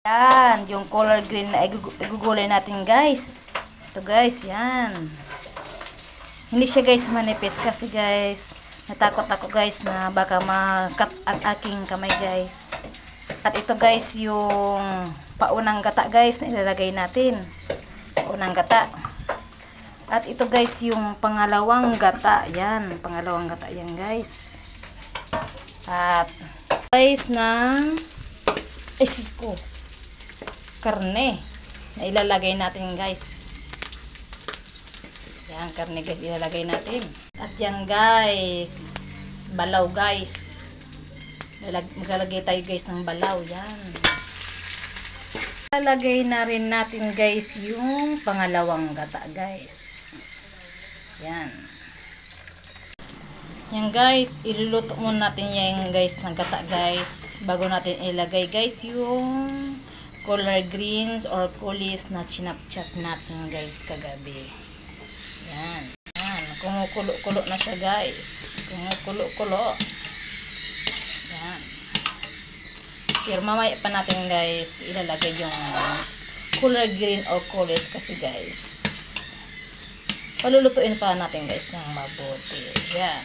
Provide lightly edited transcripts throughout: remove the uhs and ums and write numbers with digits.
Yan, yung color green na igugulay natin guys. Ito guys, yan. Hindi siya guys manipis kasi guys, natakot ako guys na baka makat ang aking kamay guys. At ito guys yung paunang gata guys na ilalagay natin. Paunang gata. At ito guys yung pangalawang gata. Yan, pangalawang gata yan guys. At guys ng ko karne na ilalagay natin guys. Yan, karne guys ilalagay natin. At yan guys, balaw guys. Maglalagay tayo guys ng balaw. Yan. Ilalagay na rin natin guys yung pangalawang gata guys. Yan. Yan guys, iluluto muna natin yan guys ng gata guys bago natin ilagay guys yung color greens or kulis na chinap-chap natin guys kagabi. Yan. Yan. Kumukulo-kulo na siya guys. Kumukulo-kulo. Yan. Pero mamaya pa natin guys ilalagay yung color green or kulis kasi guys palulutuin pa natin guys ng mabuti. Yan.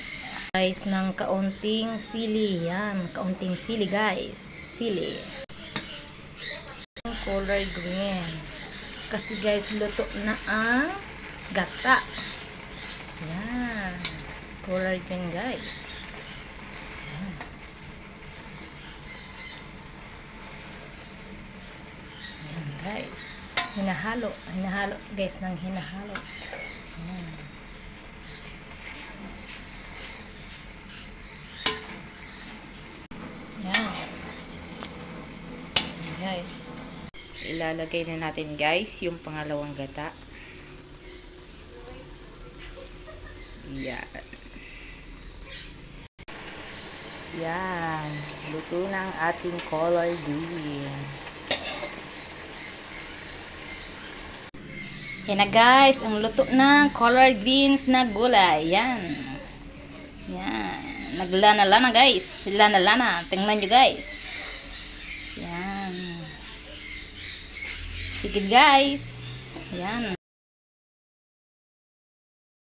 Guys, ng kaunting sili. Yan. Kaunting sili guys. Sili. Color greens kasi guys luto na ang gata. Yan, color green guys. Yan. Yan guys, hinahalo guys ng hinahalo. Yan. Yan. Yan guys, ilalagay na natin guys yung pangalawang gata. Yan. Yan. Luto na ang ating color green. Yan na guys, ang luto ng color greens na gulay. Yan. Yan. Naglana-lana guys. Lana-lana. Tingnan nyo guys. Yan. Sige guys. Yan.